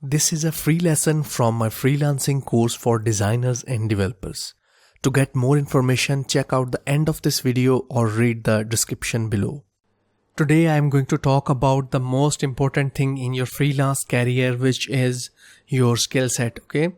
This is a free lesson from my freelancing course for designers and developers. To get more information, check out the end of this video or read the description below. Today I am going to talk about the most important thing in your freelance career, which is your skill set. Okay,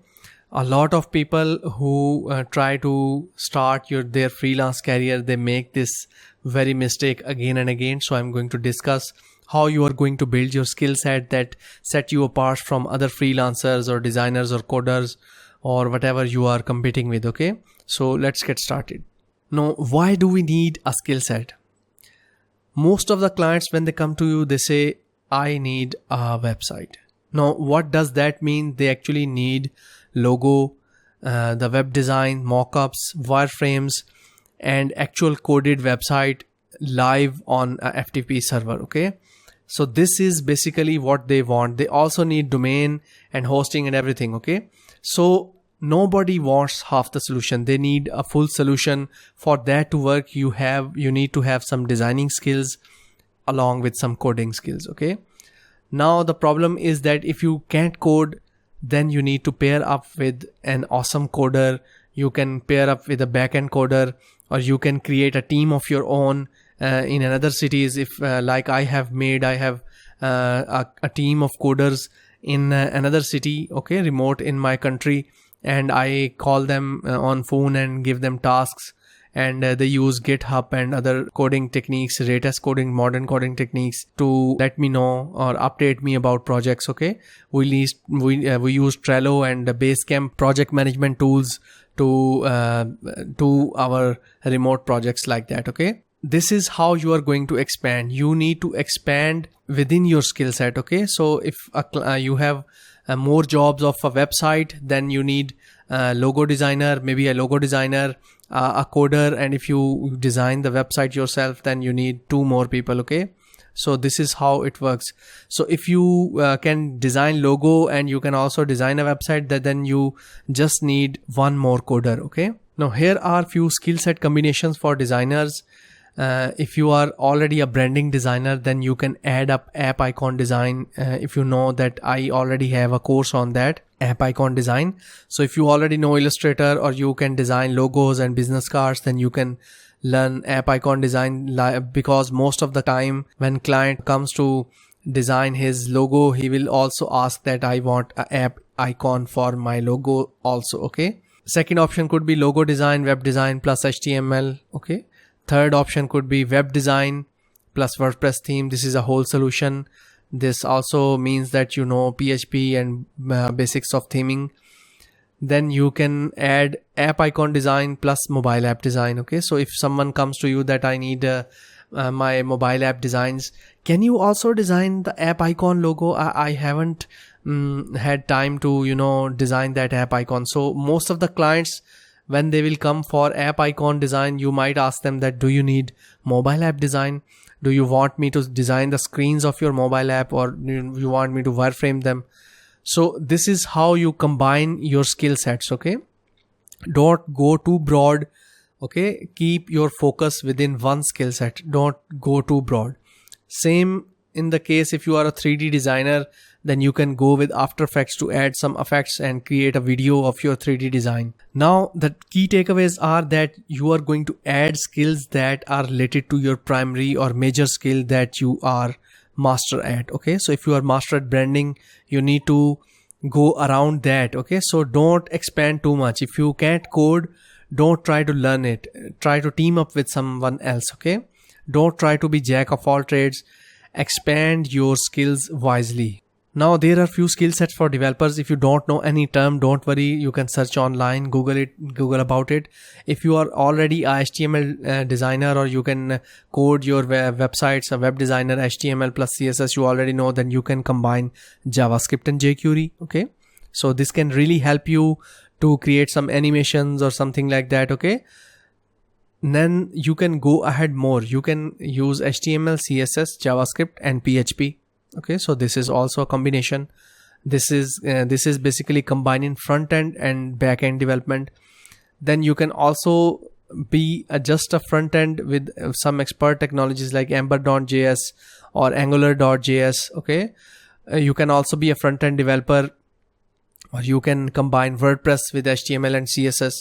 a lot of people who try to start their freelance career, they make this very mistake again and again. So I'm going to discuss how you are going to build your skill set that set you apart from other freelancers or designers or coders or whatever you are competing with. Okay, so let's get started. Now, why do we need a skill set? Most of the clients, when they come to you, they say, I need a website. Now, what does that mean? They actually need logo, the web design, mockups, wireframes, and actual coded website live on a FTP server. Okay, so this is basically what they want. They also need domain and hosting and everything. Okay, so nobody wants half the solution. They need a full solution. For that to work, you need to have some designing skills along with some coding skills. Okay, now the problem is that if you can't code, then you need to pair up with an awesome coder. You can pair up with a backend coder, or you can create a team of your own in another cities. If like I have a team of coders in another city, okay, remote in my country, and I call them on phone and give them tasks, and they use GitHub and other coding techniques, latest coding, modern coding techniques to let me know or update me about projects. Okay, we use Trello and Basecamp project management tools to our remote projects like that. Okay, this is how you are going to expand. You need to expand within your skill set. Okay, so if you have more jobs of a website, then you need a logo designer, maybe a logo designer, a coder, and if you design the website yourself, then you need 2 more people. Okay, so this is how it works. So if you can design logo and you can also design a website, then you just need 1 more coder. Okay, now here are few skill set combinations for designers. If you are already a branding designer, then you can add up app icon design. If you know that I already have a course on that, app icon design. So if you already know Illustrator or you can design logos and business cards, then you can learn app icon design, because most of the time when client comes to design his logo, he will also ask that I want an app icon for my logo also. Okay, second option could be logo design, web design plus HTML. Okay, third option could be web design plus WordPress theme. This is a whole solution. This also means that you know PHP and basics of theming. Then you can add app icon design plus mobile app design. Okay, so if someone comes to you that I need my mobile app designs, can you also design the app icon logo? I haven't had time to design that app icon. So most of the clients, when they will come for app icon design, you might ask them that, do you need mobile app design? Do you want me to design the screens of your mobile app, or you want me to wireframe them? So this is how you combine your skill sets. Okay, don't go too broad. Okay, keep your focus within one skill set. Don't go too broad. Same in the case if you are a 3D designer, then you can go with After Effects to add some effects and create a video of your 3D design. Now, the key takeaways are that you are going to add skills that are related to your primary or major skill that you are master at. Okay, so if you are master at branding, you need to go around that. Okay, so don't expand too much. If you can't code, don't try to learn it. Try to team up with someone else. Okay, don't try to be jack of all trades. Expand your skills wisely. Now, there are few skill sets for developers. If you don't know any term, don't worry. You can search online, Google about it. If you are already a HTML designer, or you can code your websites, a web designer, HTML plus CSS, you already know, then you can combine JavaScript and jQuery. Okay, so this can really help you to create some animations or something like that. Okay, then you can go ahead more. You can use HTML, CSS, JavaScript and PHP. Okay, so this is also a combination. This is basically combining front end and back end development. Then you can also be just a front end with some expert technologies like Ember.js or Angular.js. Okay, You can also be a front-end developer, or you can combine WordPress with HTML and CSS.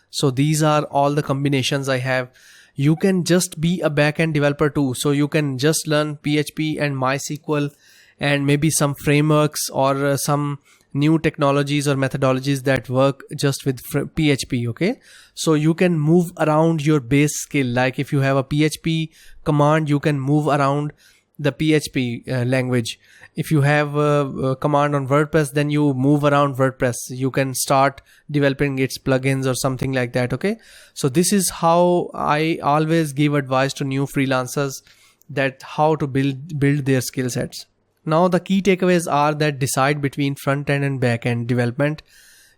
So these are all the combinations I have. You can just be a backend developer too. So you can just learn PHP and MySQL and maybe some frameworks or some new technologies or methodologies that work just with PHP. Okay, so you can move around your base skill. Like if you have a PHP command, you can move around the PHP language. If you have a command on WordPress, then you move around WordPress. You can start developing its plugins or something like that. Okay, so this is how I always give advice to new freelancers, that how to build their skill sets. Now the key takeaways are that decide between front end and back end development.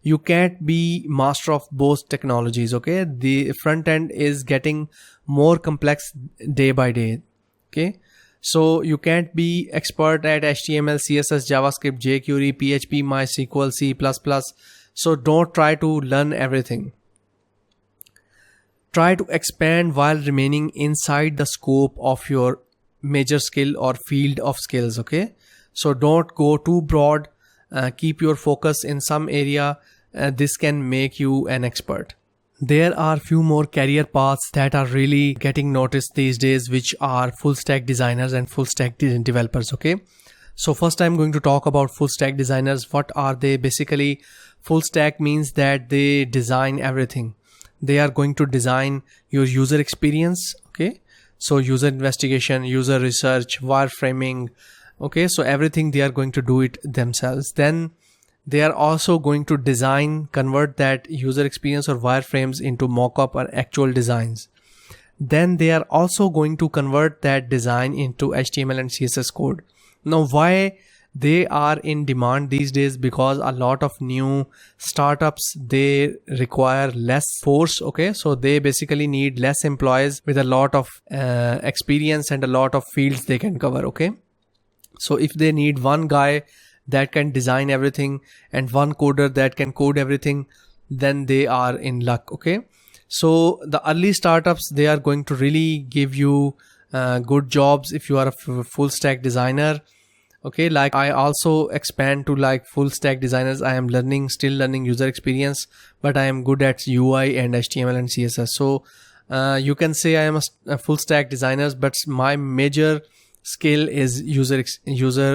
You can't be master of both technologies. Okay, the front end is getting more complex day by day. Okay, so you can't be expert at HTML, CSS, JavaScript, jQuery, PHP, MySQL, C++. So don't try to learn everything. Try to expand while remaining inside the scope of your major skill or field of skills. Okay, so don't go too broad. Keep your focus in some area. This can make you an expert. There are few more career paths that are really getting noticed these days, which are full stack designers and full stack developers. Okay, so first I'm going to talk about full stack designers. What are they? Basically, full stack means that they design everything. They are going to design your user experience. Okay, so user investigation, user research, wireframing. Okay, so everything they are going to do it themselves. Then they are also going to convert that user experience or wireframes into mockup or actual designs. Then they are also going to convert that design into HTML and CSS code. Now, why they are in demand these days? Because a lot of new startups, they require less force. Okay, so they basically need less employees with a lot of experience and a lot of fields they can cover. Okay, so if they need one guy that can design everything and one coder that can code everything, then they are in luck. Okay, so the early startups, they are going to really give you good jobs if you are a full stack designer. Okay, like I also expand to like full stack designers. I am still learning user experience, but I am good at UI and HTML and CSS. So you can say I am a full stack designer, but my major skill is user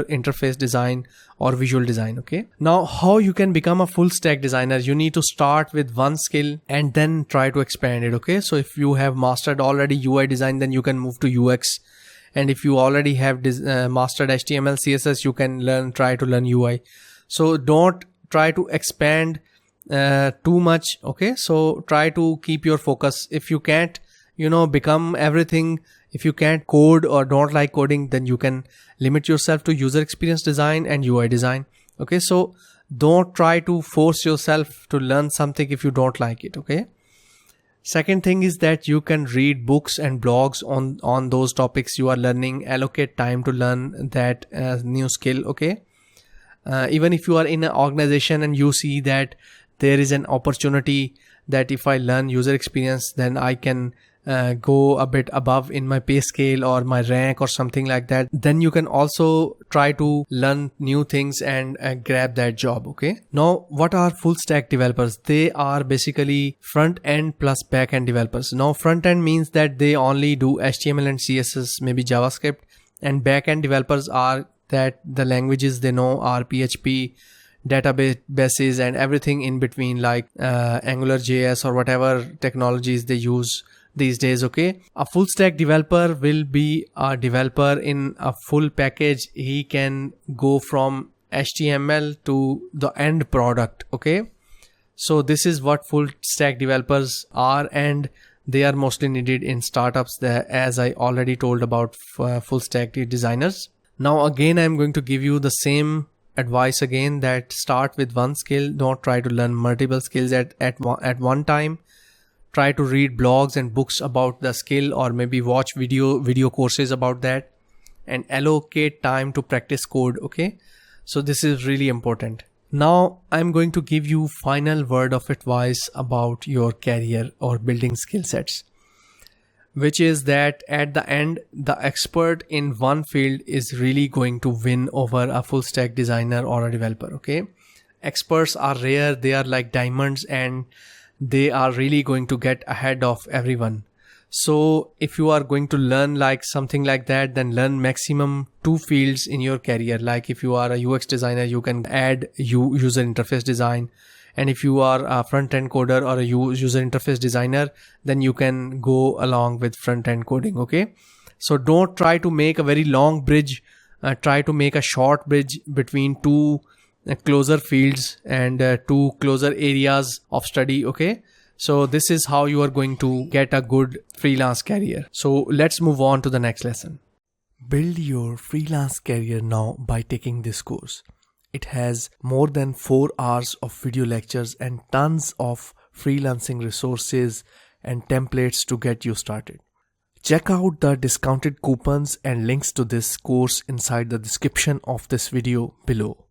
interface design or visual design. Okay, now how you can become a full stack designer? You need to start with one skill and then try to expand it. Okay, so if you have mastered already UI design, then you can move to UX. And if you already have mastered HTML, CSS, you can try to learn UI. So don't try to expand too much. Okay, so try to keep your focus. If you can't, become everything, if you can't code or don't like coding, then you can limit yourself to user experience design and UI design. Okay, so don't try to force yourself to learn something if you don't like it. Okay, second thing is that you can read books and blogs on those topics you are learning. Allocate time to learn that new skill. Okay, even if you are in an organization and you see that there is an opportunity that if I learn user experience, then I can go a bit above in my pay scale or my rank or something like that, then you can also try to learn new things and grab that job. Okay, now what are full stack developers? They are basically front end plus back end developers. Now front end means that they only do HTML and CSS, maybe JavaScript, and back end developers are that the languages they know are PHP, databases and everything in between, like Angular JS or whatever technologies they use these days. Okay, a full stack developer will be a developer in a full package. He can go from HTML to the end product. Okay, so this is what full stack developers are, and they are mostly needed in startups, as I already told about full stack designers. Now again, I'm going to give you the same advice again, that start with one skill. Don't try to learn multiple skills at one time. Try to read blogs and books about the skill, or maybe watch video courses about that, and allocate time to practice code. Okay, so this is really important. Now I'm going to give you final word of advice about your career or building skill sets. which is that at the end, the expert in one field is really going to win over a full stack designer or a developer. Okay. Experts are rare. They are like diamonds, and they are really going to get ahead of everyone. So if you are going to learn like something like that, then learn maximum 2 fields in your career. Like if you are a UX designer, you can add user interface design. And if you are a front-end coder or a user interface designer, then you can go along with front-end coding. Okay. So don't try to make a very long bridge. Try to make a short bridge between 2 closer fields and 2 closer areas of study. Okay. So this is how you are going to get a good freelance career. So let's move on to the next lesson. Build your freelance career now by taking this course. It has more than 4 hours of video lectures and tons of freelancing resources and templates to get you started. Check out the discounted coupons and links to this course inside the description of this video below.